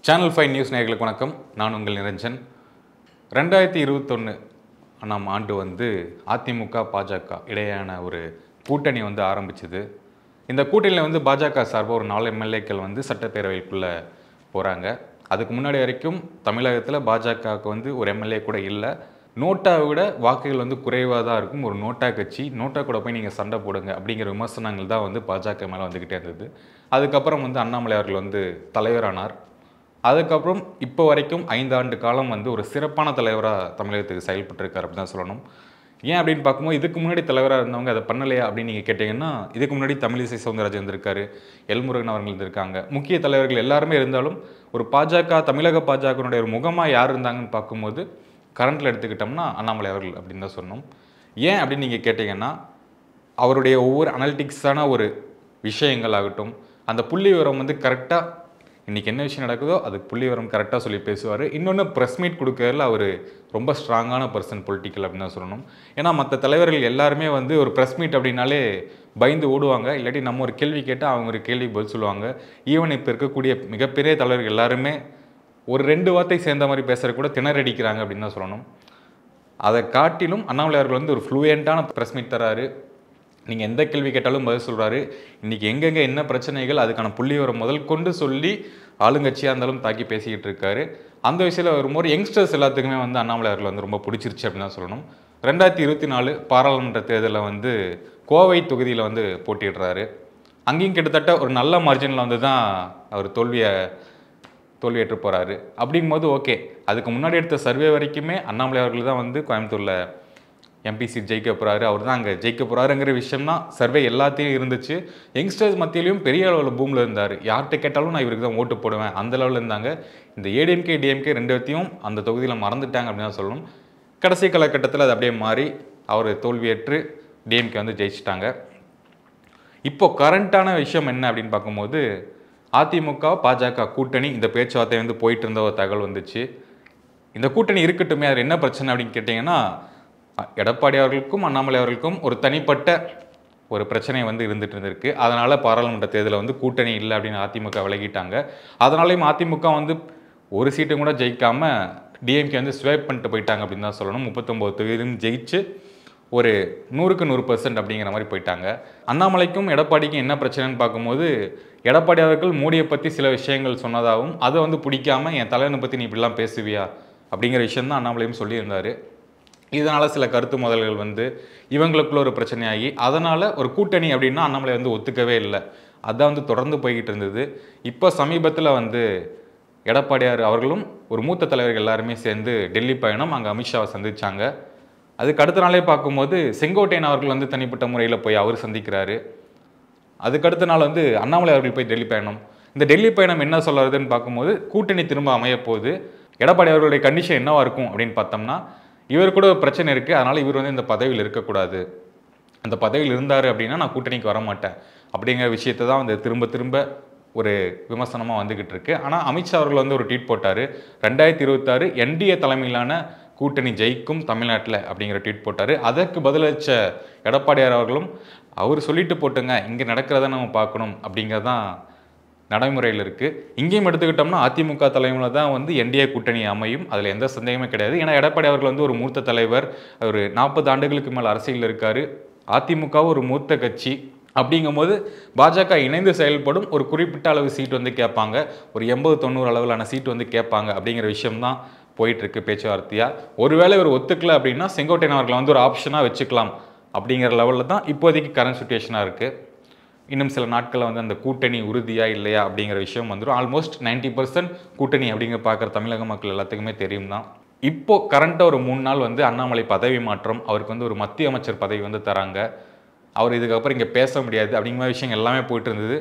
Channel 5 news நேயர்களுக்கு வணக்கம். நான் உங்கள் நிரஞ்சன். 2021 ஆம் ஆண்டு அதிமுக பாஜக இடையேயான ஒரு கூட்டணி ஆரம்பிச்சது. இந்த கூட்டணியில் பாஜக சார்பாக ஒரு 4 எம்எல்ஏக்கள் சட்டப்பேரவைக்குள்ளே போகிறாங்க. அதுக்கு முன்னாடி வரைக்கும் தமிழகத்தில் பாஜகவுக்கு ஒரு எம்எல்ஏ கூட இல்லை. நோட்டாவை விட வாக்குகள் குறைவாக தான் இருக்கும். ஒரு நோட்டா கட்சி, நோட்டா கூட போய் நீங்கள் சண்டை போடுங்க அப்படிங்கிற விமர்சனங்கள் தான் பாஜக மேலே வந்துக்கிட்டே இருந்தது. அதுக்கப்புறம் அண்ணாமலை அவர்கள் தலைவரானார். அதுக்கப்புறம் இப்போ வரைக்கும் 5 ஆண்டு காலம் ஒரு சிறப்பான தலைவராக தமிழகத்துக்கு செயல்பட்டுருக்கார் அப்படின்னு தான் சொல்லணும். ஏன் அப்படின்னு பார்க்கும்போது இதுக்கு முன்னாடி தலைவராக இருந்தவங்க அதை பண்ணலையா அப்படின்னு நீங்கள் கேட்டிங்கன்னா, இதுக்கு முன்னாடி தமிழிசை சவுந்தரராஜன் இருந்திருக்காரு, எல்முருகன் அவர்கள் இருந்திருக்காங்க. முக்கிய தலைவர்கள் எல்லாருமே இருந்தாலும் ஒரு பாஜக, தமிழக பாஜகனுடைய ஒரு முகமாக யார் இருந்தாங்கன்னு பார்க்கும்போது கரண்ட்டில் எடுத்துக்கிட்டோம்னா அண்ணாமலை அவர்கள் அப்படின்னு தான் சொன்னோம். ஏன் அப்படின்னு நீங்கள் கேட்டிங்கன்னா, அவருடைய ஒவ்வொரு அனலிட்டிக்ஸான ஒரு விஷயங்கள் ஆகட்டும், அந்த புள்ளி விவரம் கரெக்டாக இன்றைக்கி என்ன விஷயம் நடக்குதோ அதுக்கு புள்ளி விவரம் கரெக்டாக சொல்லி பேசுவார். இன்னொன்று ப்ரெஸ் மீட் கொடுக்கறதுல அவர் ரொம்ப ஸ்ட்ராங்கான பர்சன் பொலிட்டிக்கல் அப்படின்னு தான் சொல்லணும். ஏன்னா மற்ற தலைவர்கள் எல்லாருமே ஒரு ப்ரெஸ் மீட் அப்படின்னாலே பயந்து ஓடுவாங்க. இல்லாட்டி நம்ம ஒரு கேள்வி கேட்டால் அவங்க ஒரு கேள்வி பதில் சொல்லுவாங்க. ஈவன் இப்போ இருக்கக்கூடிய மிகப்பெரிய தலைவர்கள் எல்லாருமே ஒரு 2 வார்த்தை சேர்ந்த மாதிரி பேசுகிற கூட திணறடிக்கிறாங்க அப்படின்னு தான் சொல்லணும். அதை காட்டிலும் அண்ணாமலை அவர்கள் ஒரு ஃப்ளூயண்ட்டான ப்ரெஸ் மீட் தராரு. நீங்கள் எந்த கேள்வி கேட்டாலும் பதில் சொல்கிறாரு. இன்றைக்கி எங்கெங்கே என்ன பிரச்சனைகள் அதுக்கான புள்ளி விவரம் முதல் கொண்டு சொல்லி ஆளுங்கட்சியாக இருந்தாலும் தாக்கி பேசிக்கிட்டு இருக்காரு. அந்த விஷயத்தில் வரும்போது யங்ஸ்டர்ஸ் எல்லாத்துக்குமே அண்ணாமலை அவர்கள் ரொம்ப பிடிச்சிருச்சு அப்படின்னு தான் சொல்லணும். 2024 பாராளுமன்ற தேர்தலில் கோவை தொகுதியில் போட்டிடுறாரு. அங்கேயும் கிட்டத்தட்ட ஒரு நல்ல மார்ஜினில் தான் அவர் தோல்வியேற்று போகிறாரு. அப்படிங்கும்போது ஓகே, அதுக்கு முன்னாடி எடுத்த சர்வே வரைக்குமே அண்ணாமலை அவர்கள் தான் கோயம்புத்தூரில் எம்பி சீட் ஜெயிக்க போகிறாரு, அவர் தான் அங்கே ஜெயிக்க போகிறாருங்கிற விஷயம் தான் சர்வே எல்லாத்தையும் இருந்துச்சு. யங்ஸ்டர்ஸ் மத்தியிலையும் பெரிய அளவில் பூமில் இருந்தார். யார்கிட்ட கேட்டாலும் நான் இவருக்கு தான் ஓட்டு போடுவேன் அந்த லெவலில் இருந்தாங்க. இந்த ஏடிஎம்கே டிஎம்கே 2 அந்த தொகுதியில் மறந்துட்டாங்க அப்படின்னு தான் சொல்லணும். கடைசி காலகட்டத்தில் அது அப்படியே மாறி அவர் தோல்வியேற்று டிஎம்கே ஜெயிச்சிட்டாங்க. இப்போ கரண்ட்டான விஷயம் என்ன அப்படின்னு பார்க்கும்போது அதிமுக பாஜக கூட்டணி இந்த பேச்சுவார்த்தை போயிட்டு இருந்த ஒரு தகவல் வந்துச்சு. இந்த கூட்டணி இருக்கட்டுமே, அது என்ன பிரச்சனை அப்படின்னு கேட்டிங்கன்னா, எடப்பாடி அவர்களுக்கும் அண்ணாமலை அவர்களுக்கும் ஒரு தனிப்பட்ட ஒரு பிரச்சனை இருந்துட்டு இருந்திருக்கு. அதனால் பாராளுமன்ற தேர்தலில் கூட்டணி இல்லை அப்படின்னு அதிமுக விலகிட்டாங்க. அதனாலையும் அதிமுக ஒரு சீட்டும் கூட ஜெயிக்காமல் டிஎம்கே ஸ்வைப் பண்ணிட்டு போயிட்டாங்க அப்படின்னு தான் சொல்லணும். 39 தொகுதியும் ஜெயிச்சு ஒரு 100க்கு 100% அப்படிங்கிற மாதிரி போயிட்டாங்க. அண்ணாமலைக்கும் எடப்பாடிக்கும் என்ன பிரச்சனைன்னு பார்க்கும்போது, எடப்பாடி அவர்கள் மோடியை பற்றி சில விஷயங்கள் சொன்னதாகவும் அதை பிடிக்காம என் தலைவனை பற்றி நீ இப்படிலாம் பேசுவியா அப்படிங்கிற விஷயம் தான் அண்ணாமலையும் சொல்லியிருந்தார். இதனால் சில கருத்து மோதல்கள் இவங்களுக்குள்ள ஒரு பிரச்சனையாகி அதனால் ஒரு கூட்டணி அப்படின்னா அண்ணாமலை ஒத்துக்கவே இல்லை. அதான் தொடர்ந்து போய்கிட்டு இருந்தது. இப்போ சமீபத்தில் எடப்பாடியார் அவர்களும் ஒரு மூத்த தலைவர்கள் எல்லாருமே சேர்ந்து டெல்லி பயணம், அங்கே அமித்ஷாவை சந்திச்சாங்க. அதுக்கு அடுத்த நாளே பார்க்கும்போது செங்கோட்டையன் அவர்கள் தனிப்பட்ட முறையில் போய் அவர் சந்திக்கிறாரு. அதுக்கடுத்த நாள் அண்ணாமலை அவர்கள் போய் டெல்லி பயணம். இந்த டெல்லி பயணம் என்ன சொல்கிறதுன்னு பார்க்கும்போது கூட்டணி திரும்ப அமையப்போகுது. எடப்பாடி அவர்களுடைய கண்டிஷன் என்னவாக இருக்கும் அப்படின்னு பார்த்தோம்னா, இவர் கூட ஒரு பிரச்சனை இருக்குது, அதனால் இவர் இந்த பதவியில் இருக்கக்கூடாது, அந்த பதவியில் இருந்தார் அப்படின்னா நான் கூட்டணிக்கு வரமாட்டேன் அப்படிங்கிற விஷயத்தை தான் திரும்ப திரும்ப ஒரு விமர்சனமாக வந்துக்கிட்டு இருக்கு. ஆனால் அமித்ஷா அவர்கள் ஒரு ட்வீட் போட்டார், 2026 என்டிஏ தலைமையிலான கூட்டணி ஜெயிக்கும் தமிழ்நாட்டில் அப்படிங்கிற ட்வீட் போட்டார். அதற்கு பதிலளித்த எடப்பாடியார் அவர்களும் அவர் சொல்லிட்டு போட்டுங்க, இங்கே நடக்கிறத நம்ம பார்க்கணும் அப்படிங்கிறதான் நடைமுறையில் இருக்குது. இங்கேயும் எடுத்துக்கிட்டோம்னா அதிமுக தலைமையில் தான் என்டிஏ கூட்டணி அமையும், அதில் எந்த சந்தேகமே கிடையாது. ஏன்னா எடப்பாடி அவர்கள் ஒரு மூத்த தலைவர், ஒரு 40 ஆண்டுகளுக்கு மேலே அரசியலில் இருக்கார். அதிமுக ஒரு மூத்த கட்சி அப்படிங்கும்போது பாஜக இணைந்து செயல்படும், ஒரு குறிப்பிட்ட அளவு சீட் கேட்பாங்க, ஒரு 80-90 அளவிலான சீட் கேட்பாங்க அப்படிங்கிற விஷயம்தான் போயிட்டுருக்கு பேச்சுவார்த்தையாக. ஒருவேளை இவர் ஒத்துக்கல அப்படின்னா செங்கோட்டையன் அவர்களை ஒரு ஆப்ஷனாக வச்சுக்கலாம் அப்படிங்கிற லெவலில் தான் இப்போதைக்கு கரண்ட் சுச்சுவேஷனாக இருக்குது. இன்னும் சில நாட்களில் அந்த கூட்டணி உறுதியா இல்லையா அப்படிங்கிற விஷயம் வந்துடும். ஆல்மோஸ்ட் 90% கூட்டணி அப்படிங்கிற பார்க்குற தமிழக மக்கள் எல்லாத்துக்குமே தெரியும் தான். இப்போ கரண்ட்டாக ஒரு 3 நாள் அண்ணாமலை பதவி மாற்றம், அவருக்கு ஒரு மத்திய அமைச்சர் பதவி தராங்க. அவர் இதுக்கப்புறம் இங்கே பேச முடியாது அப்படிங்கிற விஷயம் எல்லாமே போயிட்டு இருந்தது.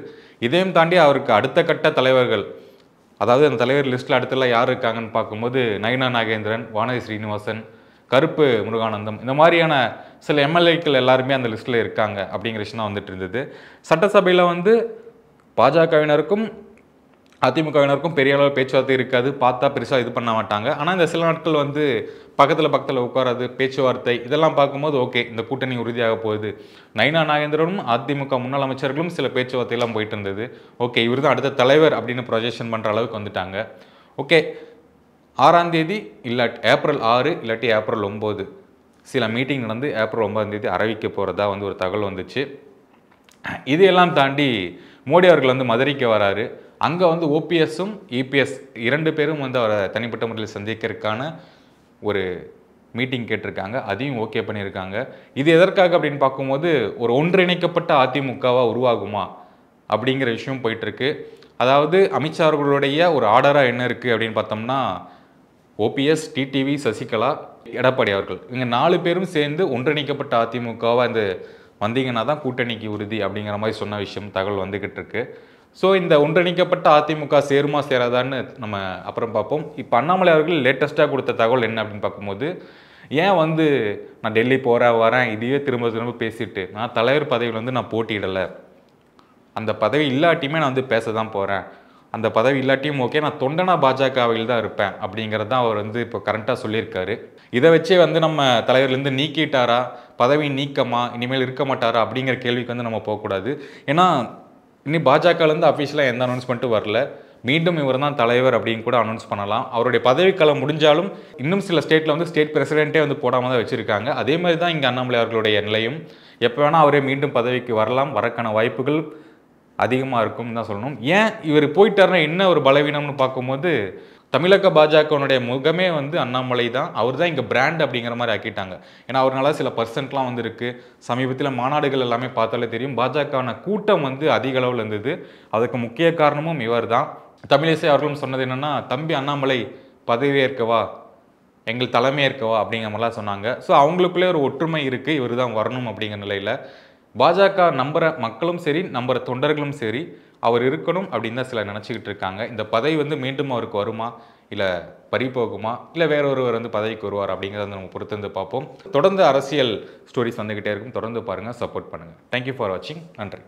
இதையும் தாண்டி அவருக்கு அடுத்த கட்ட தலைவர்கள், அதாவது அந்த தலைவர் லிஸ்ட்டில் அடுத்தலாம் யார் இருக்காங்கன்னு பார்க்கும்போது நயினா நாகேந்திரன், வானதி ஸ்ரீனிவாசன், கருப்பு முருகானந்தம், இந்த மாதிரியான சில எம்எல்ஏக்கள் எல்லாருமே அந்த லிஸ்ட்டில் இருக்காங்க அப்படிங்கிற விஷயம் தான் வந்துட்டு இருந்தது. சட்டசபையில் பாஜகவினருக்கும் அதிமுகவினருக்கும் பெரிய அளவு பேச்சுவார்த்தை இருக்காது, பார்த்தா பெருசாக இது பண்ண மாட்டாங்க. ஆனால் இந்த சில நாட்கள் பக்கத்தில் உட்காராது பேச்சுவார்த்தை இதெல்லாம் பார்க்கும்போது ஓகே, இந்த கூட்டணி உறுதியாக போகுது. நயினா நாகேந்திரனும் அதிமுக முன்னாள் அமைச்சர்களும் சில பேச்சுவார்த்தையெல்லாம் போயிட்டு இருந்தது. ஓகே, இவர் தான் அடுத்த தலைவர் அப்படின்னு ப்ரொஜெக்ஷன் பண்ணுற அளவுக்கு வந்துட்டாங்க. ஓகே, 6ஆம் தேதி இல்லாட்டி ஏப்ரல் 6 இல்லாட்டி ஏப்ரல் 9 சில மீட்டிங் நடந்து ஏப்ரல் 9ஆம் தேதி அறிவிக்க போகிறதா வந்து ஒரு தகவல் வந்துச்சு. இதையெல்லாம் தாண்டி மோடி அவர்கள் வந்து மதுரைக்கு வராரு. அங்கே வந்து ஓபிஎஸும் இபிஎஸ் 2 பேரும் வந்து அவரை தனிப்பட்ட முறையில் சந்திக்கிறதுக்கான ஒரு மீட்டிங் கேட்டிருக்காங்க. அதையும் ஓகே பண்ணியிருக்காங்க. இது எதற்காக அப்படின்னு பார்க்கும்போது ஒரு ஒன்றிணைக்கப்பட்ட அதிமுகவாக உருவாகுமா அப்படிங்கிற விஷயம் போயிட்டுருக்கு. அதாவது அமித்ஷா அவர்களுடைய ஒரு ஆர்டராக என்ன இருக்குது அப்படின்னு பார்த்தோம்னா, ஓபிஎஸ், டிடிவி, சசிகலா, எடப்பாடி அவர்கள் இவங்க 4 பேரும் சேர்ந்து ஒன்றிணைக்கப்பட்ட அதிமுகவாக இந்த வந்தீங்கன்னா தான் கூட்டணிக்கு உறுதி அப்படிங்கிற மாதிரி சொன்ன விஷயம் தகவல் வந்துக்கிட்டு இருக்கு. ஸோ இந்த ஒன்றிணைக்கப்பட்ட அதிமுக சேருமா சேராதான்னு நம்ம அப்புறம் பார்ப்போம். இப்போ அண்ணாமலை அவர்கள் லேட்டஸ்ட்டாக கொடுத்த தகவல் என்ன அப்படின்னு பார்க்கும்போது, ஏன் வந்து நான் டெல்லி போகிறேன் வரேன் இதையே திரும்ப திரும்ப பேசிட்டு நான் தலைவர் பதவியில் வந்து நான் போட்டியிடலை, அந்த பதவி இல்லாட்டியுமே நான் வந்து பேச தான் போகிறேன், அந்த பதவி இல்லாட்டியும் ஓகே நான் தொண்டனா பாஜகவில் தான் இருப்பேன் அப்படிங்கிறது தான் அவர் வந்து இப்போ கரண்ட்டாக சொல்லியிருக்காரு. இதை வச்சே வந்து நம்ம தலைவர்லேருந்து நீக்கிட்டாரா, பதவி நீக்கமா, இனிமேல் இருக்க மாட்டாரா அப்படிங்கிற கேள்விக்கு வந்து நம்ம போகக்கூடாது. ஏன்னா இன்னும் பாஜகலேருந்து அஃபிஷியலாக எந்த அனௌன்ஸ்மெண்ட்டும் வரல. மீண்டும் இவர் தான் தலைவர் அப்படின்னு கூட அனௌன்ஸ் பண்ணலாம். அவருடைய பதவிக்காலம் முடிஞ்சாலும் இன்னும் சில ஸ்டேட்டில் வந்து ஸ்டேட் பிரசிடென்ட்டே வந்து போடாமல் தான் வச்சுருக்காங்க. அதே மாதிரி தான் இங்கே அண்ணாமலை அவர்களுடைய நிலையும். எப்போ வேணால் அவரே மீண்டும் பதவிக்கு வரலாம், வரக்கான வாய்ப்புகள் அதிகமாக இருக்கும்னு தான் சொல்லணும். ஏன் இவர் போயிட்டாருன்னா என்ன ஒரு பலவீனம்னு பார்க்கும்போது, தமிழக பாஜகனுடைய முகமே வந்து அண்ணாமலை தான். அவர் தான் இங்கே பிராண்ட் அப்படிங்கிற மாதிரி ஆக்கிட்டாங்க. ஏன்னா அவர்னால சில பர்சன்ட்லாம் வந்து இருக்குது. சமீபத்தில் மாநாடுகள் எல்லாமே பார்த்தாலே தெரியும், பாஜகவான கூட்டம் வந்து அதிக அளவில் இருந்தது. அதுக்கு முக்கிய காரணமும் இவர் தான். தமிழிசை அவர்களும் சொன்னது என்னென்னா, தம்பி அண்ணாமலை பதவியேற்கவா, எங்கள் தலைமையேற்கவா அப்படிங்கிற மாதிரிலாம் சொன்னாங்க. ஸோ அவங்களுக்குள்ளே ஒரு ஒற்றுமை இருக்குது, இவர் தான் வரணும் அப்படிங்கிற நிலையில் பாஜக நம்புகிற மக்களும் சரி, நம்புகிற தொண்டர்களும் சரி, அவர் இருக்கணும் அப்படின்னு தான் சிலர் நினச்சிக்கிட்டு இருக்காங்க. இந்த பதவி வந்து மீண்டும் அவருக்கு வருமா, இல்லை பறி போகுமா, இல்லை வேற ஒருவர் வந்து பதவிக்கு வருவார் அப்படிங்கிறத நம்ம பொறுத்து வந்து பார்ப்போம். தொடர்ந்து அரசியல் ஸ்டோரிஸ் வந்துக்கிட்டே இருக்கும். தொடர்ந்து பாருங்கள், சப்போர்ட் பண்ணுங்கள். தேங்க்யூ ஃபார் வாட்சிங். நன்றி.